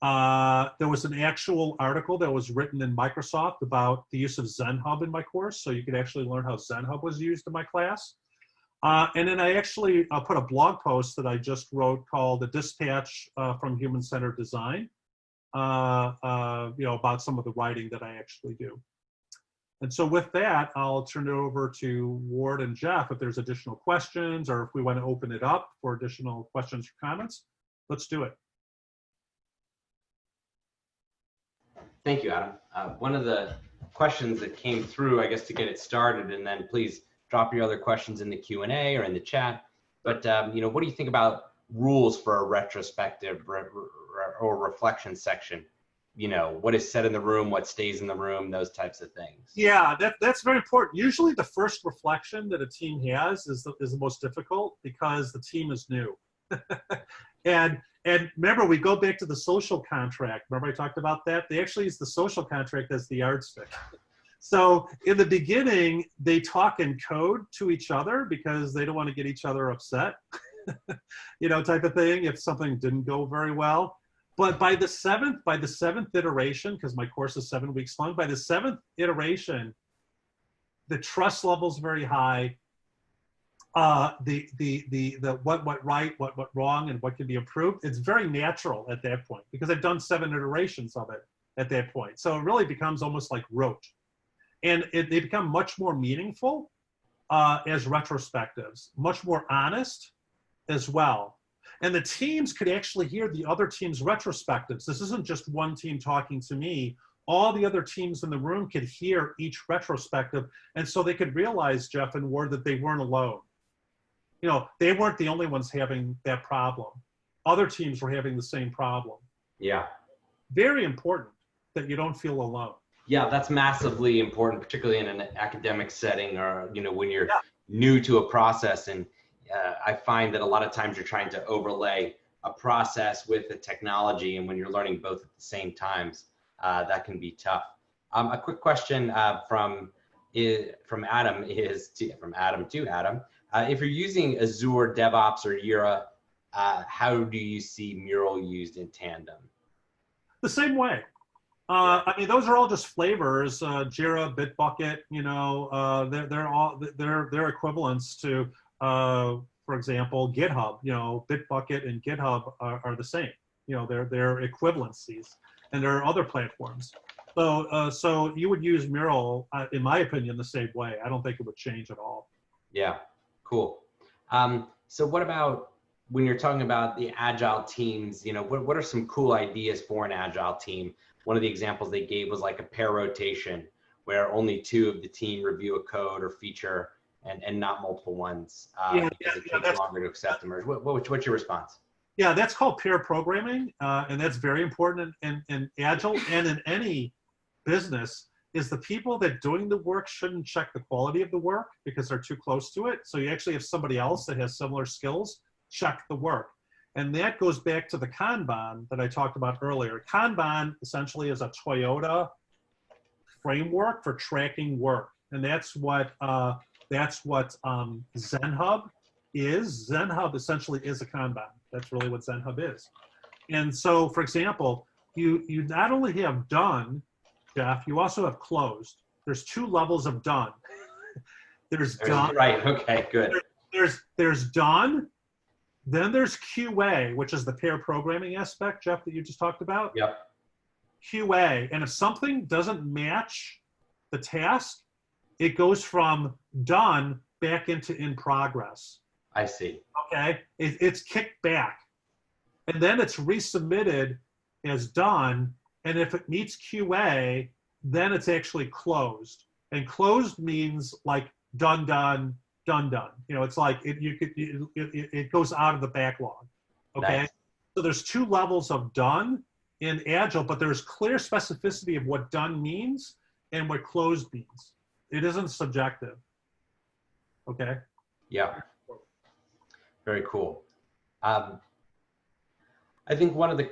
there was an actual article that was written in Microsoft about the use of ZenHub in my course, so you could actually learn how ZenHub was used in my class. And then I actually put a blog post that I just wrote called "The Dispatch from Human-Centered Design," you know, about some of the writing that I actually do. And so with that, I'll turn it over to Ward and Jeff if there's additional questions, or if we want to open it up for additional questions or comments. Let's do it. Thank you, Adam. One of the questions that came through, I guess, to get it started, and then please drop your other questions in the Q&A or in the chat. But you know, what do you think about rules for a retrospective or reflection section? You know, what is said in the room, what stays in the room, those types of things. Yeah, that's very important. Usually the first reflection that a team has is the most difficult because the team is new. and remember, we go back to the social contract. Remember I talked about that? They actually use the social contract as the yardstick. So in the beginning, they talk in code to each other because they don't want to get each other upset, you know, type of thing if something didn't go very well. But by the seventh iteration, because my course is 7 weeks long, by the 7th iteration, the trust level is very high. The what went right, what went wrong, and what can be improved. It's very natural at that point because I've done 7 iterations of it at that point. So it really becomes almost like rote, and they become much more meaningful as retrospectives, much more honest as well. And the teams could actually hear the other team's retrospectives. This isn't just one team talking to me. All the other teams in the room could hear each retrospective. And so they could realize, Jeff and Ward, that they weren't alone. You know, they weren't the only ones having that problem. Other teams were having the same problem. Yeah. Very important that you don't feel alone. Yeah, that's massively important, particularly in an academic setting or, you know, when you're new to a process. And I find that a lot of times you're trying to overlay a process with the technology, and when you're learning both at the same times, that can be tough. A quick question from Adam to Adam. If you're using Azure DevOps or Jira, how do you see Mural used in tandem? The same way. I mean, those are all just flavors. Jira, Bitbucket, you know, they're equivalents to, for example, GitHub. You know, Bitbucket and GitHub are the same. You know, they're equivalencies, and there are other platforms. So you would use Mural, in my opinion, the same way. I don't think it would change at all. Yeah, cool. So what about when you're talking about the Agile teams? You know, what are some cool ideas for an Agile team? One of the examples they gave was like a pair rotation, where only 2 of the team review a code or feature, and not multiple ones, because it takes longer to accept them. What's your response? Yeah, that's called pair programming, and that's very important in Agile and in any business. Is the people that doing the work shouldn't check the quality of the work because they're too close to it. So you actually have somebody else that has similar skills check the work. And that goes back to the Kanban that I talked about earlier. Kanban essentially is a Toyota framework for tracking work. And that's what ZenHub is. ZenHub essentially is a Kanban. That's really what ZenHub is. And so, for example, you not only have done, Jeff, you also have closed. There's 2 levels of done. There's done. Right, okay, good. There's done. Then there's QA, which is the pair programming aspect, Jeff, that you just talked about. Yep. QA, and if something doesn't match the task, it goes from done back into in progress. I see. Okay, it's kicked back. And then it's resubmitted as done, and if it meets QA, then it's actually closed. And closed means like done. You know, it's like it goes out of the backlog. Okay, nice. So there's 2 levels of done in Agile, but there's clear specificity of what done means and what closed means. It isn't subjective. Okay. Yeah. Very cool. I think one of the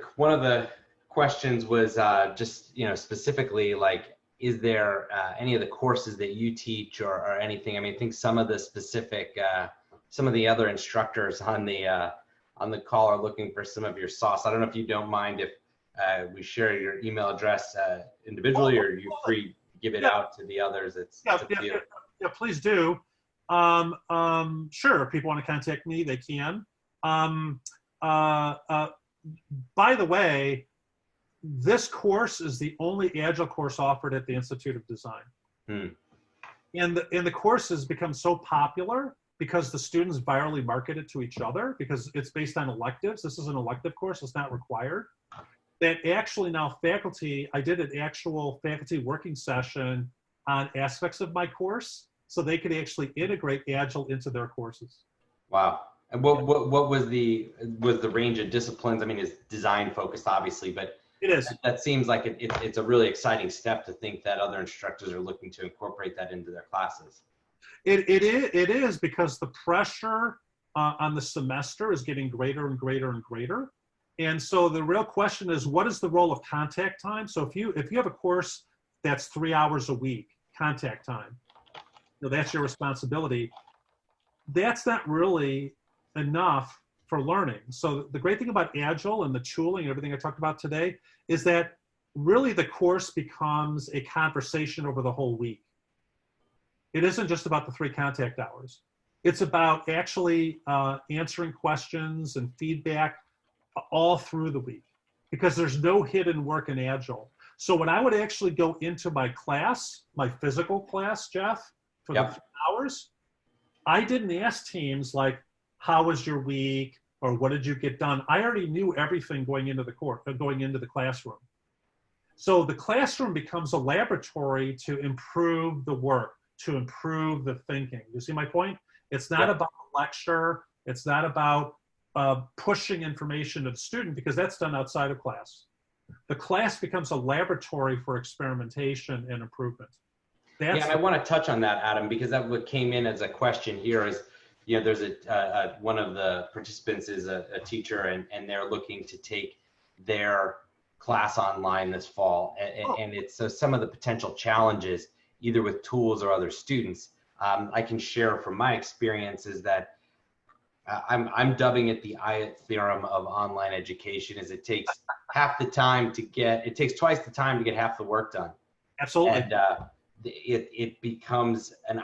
questions was just, you know, specifically like, is there any of the courses that you teach or anything? I mean, I think some of the specific, some of the other instructors on the call are looking for some of your sauce. I don't know if you don't mind if we share your email address individually, or are you free to give it out to the others? It's up to you. Yeah, please do. Sure, if people want to contact me, they can. By the way, this course is the only Agile course offered at the Institute of Design. And the course has become so popular because the students virally market it to each other, because it's based on electives. This is an elective course, it's not required. That actually now faculty, I did an actual faculty working session on aspects of my course, so they could actually integrate Agile into their courses. Wow. And what was the range of disciplines? I mean, it's design focused, obviously, but it is. That seems like it's a really exciting step to think that other instructors are looking to incorporate that into their classes. It is because the pressure on the semester is getting greater and greater and greater. And so the real question is, what is the role of contact time? So if you have a course that's 3 hours a week, contact time, you know, that's your responsibility. That's not really enough for learning. So the great thing about Agile and the tooling and everything I talked about today is that really the course becomes a conversation over the whole week. It isn't just about the 3 contact hours. It's about actually answering questions and feedback all through the week, because there's no hidden work in Agile. So when I would actually go into my class, my physical class, Jeff, for the 3 hours, I didn't ask teams like, how was your week, or what did you get done? I already knew everything going into the course, going into the classroom. So the classroom becomes a laboratory to improve the work, to improve the thinking. You see my point? It's not about a lecture. It's not about pushing information to the student, because that's done outside of class. The class becomes a laboratory for experimentation and improvement. And I want to touch on that, Adam, because that what came in as a question here is, there's one of the participants is a teacher, and they're looking to take their class online this fall, and it's so some of the potential challenges either with tools or other students. I can share from my experiences that I'm dubbing it the IET theorem of online education, is it takes half the time to get, it takes twice the time to get half the work done. Absolutely. And it becomes an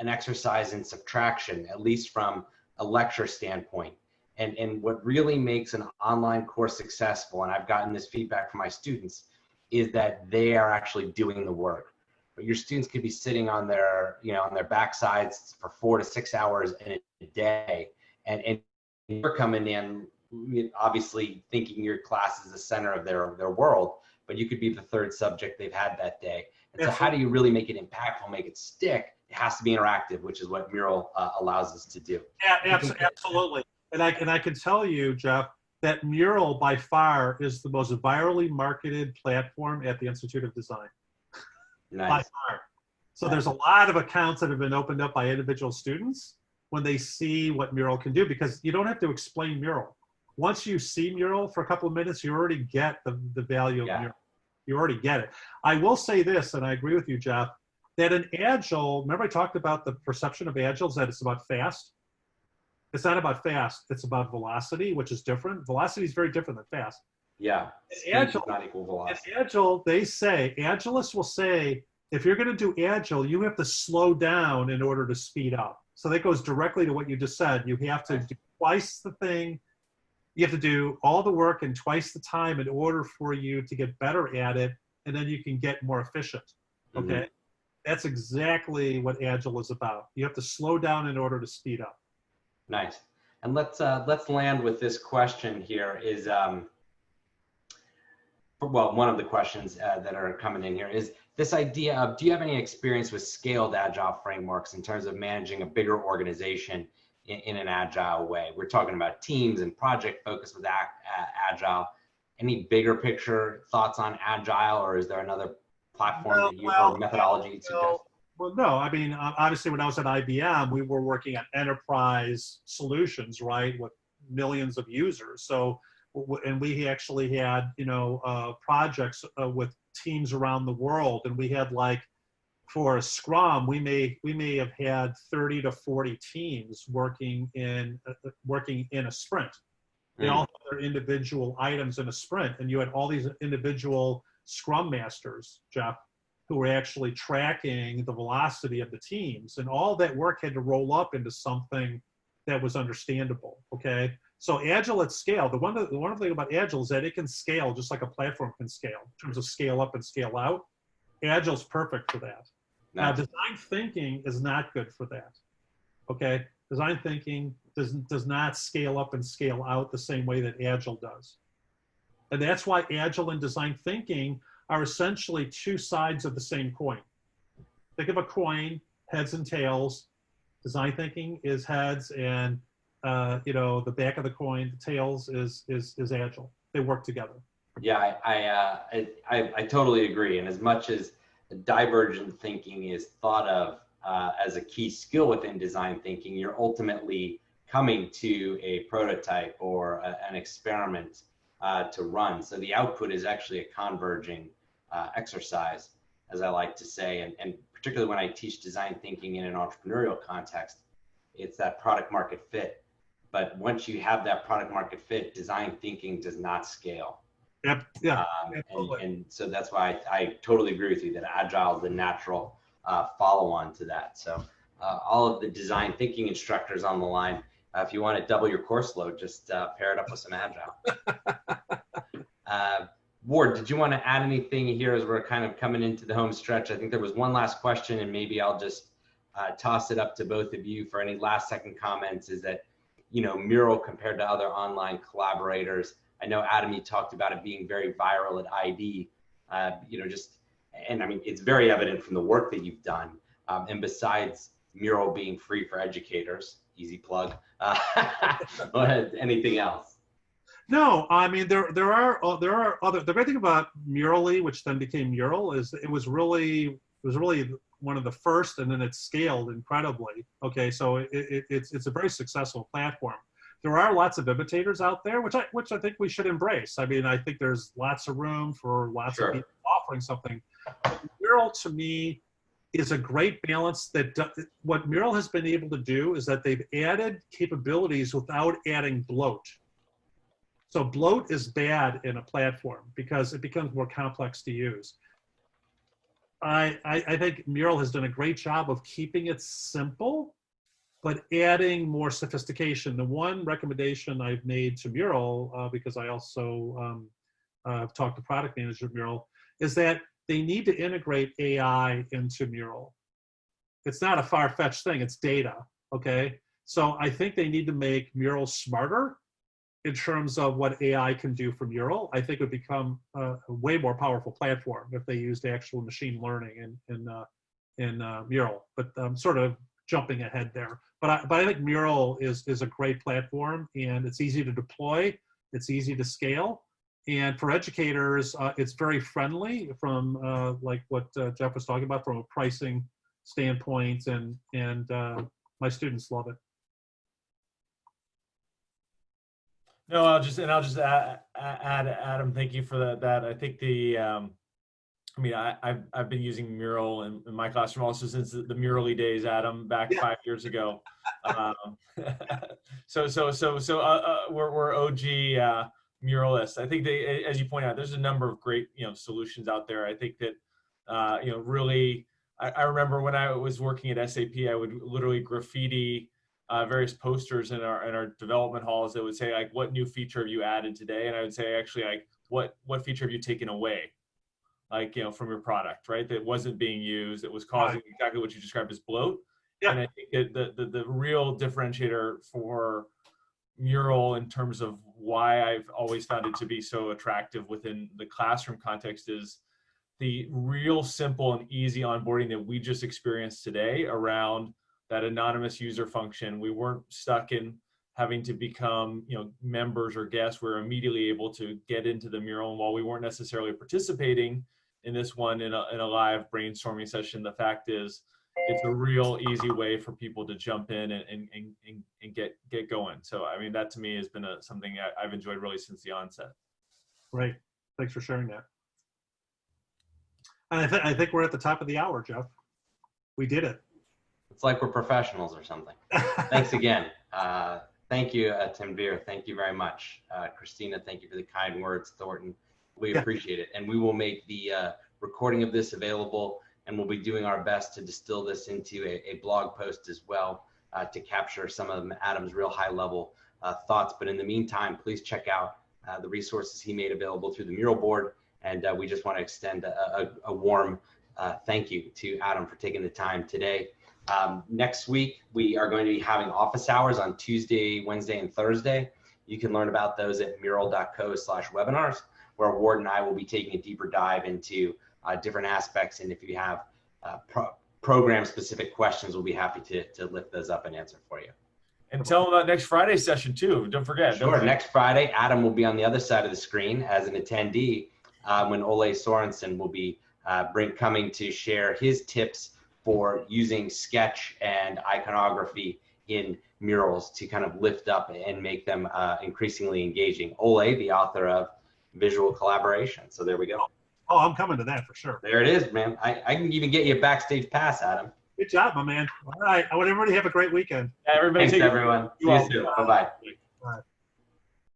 exercise in subtraction, at least from a lecture standpoint. And what really makes an online course successful, and I've gotten this feedback from my students, is that they are actually doing the work. But your students could be sitting on their, on their backsides for 4 to 6 hours in a day, and you're coming in obviously thinking your class is the center of their world, but you could be the 3rd subject they've had that day. And so how do you really make it impactful, make it stick? It has to be interactive, which is what Mural allows us to do. Yeah, absolutely. And I can tell you, Jeff, that Mural by far is the most virally marketed platform at the Institute of Design. Nice. By far. So there's a lot of accounts that have been opened up by individual students when they see what Mural can do, because you don't have to explain Mural. Once you see Mural for a couple of minutes, you already get the value of Mural. You already get it. I will say this, and I agree with you, Jeff, that in Agile, remember I talked about the perception of Agile is that it's about fast? It's not about fast, it's about velocity, which is different. Velocity is very different than fast. Yeah, Agile, not equal velocity. in Agile, they say, Agilists will say, if you're gonna do Agile, you have to slow down in order to speed up. So that goes directly to what you just said. You have to do twice the thing. You have to do all the work in twice the time in order for you to get better at it, and then you can get more efficient, okay? Mm-hmm. That's exactly what Agile is about. You have to slow down in order to speed up. Nice. And let's land with this question here is, well, one of the questions that are coming in here is this idea of, do you have any experience with scaled Agile frameworks in terms of managing a bigger organization in an Agile way? We're talking about teams and project focus with Agile. Any bigger picture thoughts on Agile, or is there another platform that you or methodology you'd suggest? Well, no. I mean, obviously, when I was at IBM, we were working on enterprise solutions, right, with millions of users. So, and we actually had, projects with teams around the world, and we had for a Scrum, we may have had 30 to 40 teams working in a sprint. They all have their individual items in a sprint, and you had all these individual Scrum masters, Jeff, who were actually tracking the velocity of the teams, and all that work had to roll up into something that was understandable. Okay, so Agile at scale. The wonderful thing about Agile is that it can scale just like a platform can scale in terms of scale up and scale out. Agile's perfect for that. Nice. Now, design thinking is not good for that. Okay, design thinking does not scale up and scale out the same way that Agile does, and that's why Agile and design thinking are essentially 2 sides of the same coin. Think of a coin, heads and tails. Design thinking is heads, and the back of the coin, the tails is Agile. They work together. Yeah, I totally agree. And as much as divergent thinking is thought of as a key skill within design thinking, you're ultimately coming to a prototype or an experiment to run. So the output is actually a converging exercise, as I like to say, and particularly when I teach design thinking in an entrepreneurial context, it's that product market fit but once you have that product market fit, design thinking does not scale. Yep. Yeah. And so that's why I totally agree with you that Agile is the natural follow-on to that. So all of the design thinking instructors on the line, if you want to double your course load, just pair it up with some Agile. Ward, did you want to add anything here as we're kind of coming into the home stretch? I think there was one last question, and maybe I'll just toss it up to both of you for any last second comments. Is that, you know, Mural compared to other online collaborators? I know, Adam, you talked about it being very viral at ID, you know, and I mean, it's very evident from the work that you've done. And besides Mural being free for educators, easy plug, anything else? No, I mean, there are other, the great thing about Murally, which then became Mural, is it was really one of the first, and then it scaled incredibly. Okay, so it's a very successful platform. There are lots of imitators out there, which I think we should embrace. I mean, I think there's lots of room for lots of people offering something. But Mural, to me, is a great balance. What Mural has been able to do is that they've added capabilities without adding bloat. So bloat is bad in a platform because it becomes more complex to use. I think Mural has done a great job of keeping it simple, but adding more sophistication. The one recommendation I've made to Mural, because I also talked to product manager at Mural, is that they need to integrate AI into Mural. It's not a far-fetched thing, it's data, okay? So I think they need to make Mural smarter in terms of what AI can do for Mural. I think it would become a way more powerful platform if they used actual machine learning in Mural, but I'm sort of jumping ahead there. But I think Mural is a great platform, and it's easy to deploy, it's easy to scale, and for educators, it's very friendly from like what Jeff was talking about from a pricing standpoint, and my students love it. No, I'll just add, Adam, thank you for that. I think I mean, I've been using Mural in my classroom also since the Murally days, Adam, back 5 years ago. So we're OG Muralists. I think as you point out, there's a number of great solutions out there. I think that really, I remember when I was working at SAP, I would literally graffiti various posters in our development halls that would say, like, what new feature have you added today? And I would say, actually, like, what feature have you taken away, like, from your product, right? That wasn't being used, that was causing exactly what you described as bloat. Yeah. And I think that the real differentiator for Mural in terms of why I've always found it to be so attractive within the classroom context is the real simple and easy onboarding that we just experienced today around that anonymous user function. We weren't stuck in having to become, members or guests. We're immediately able to get into the Mural. And while we weren't necessarily participating in this one in a live brainstorming session, the fact is it's a real easy way for people to jump in and get going. So, I mean, that to me has been something I've enjoyed really since the onset. Right. Thanks for sharing that. And I think we're at the top of the hour, Jeff. We did it. It's like we're professionals or something. Thanks again. Thank you, Tanvir. Thank you very much. Christina, thank you for the kind words. Thornton, we appreciate it. And we will make the recording of this available, and we'll be doing our best to distill this into a blog post as well to capture some of Adam's real high-level thoughts. But in the meantime, please check out the resources he made available through the Mural board. And we just want to extend a warm thank you to Adam for taking the time today. Next week, we are going to be having office hours on Tuesday, Wednesday, and Thursday. You can learn about those at mural.co/webinars, where Ward and I will be taking a deeper dive into different aspects. And if you have program-specific questions, we'll be happy to lift those up and answer for you. And tell them about next Friday's session, too. Don't forget. Sure. Next Friday, Adam will be on the other side of the screen as an attendee when Ole Sorensen will be coming to share his tips for using sketch and iconography in murals to kind of lift up and make them increasingly engaging. Ole, the author of Visual Collaboration. So there we go. Oh, I'm coming to that for sure. There it is, man. I can even get you a backstage pass, Adam. Good job, my man. All right. I want everybody to have a great weekend. Yeah, everybody. Thanks, everyone. See you soon. Bye-bye.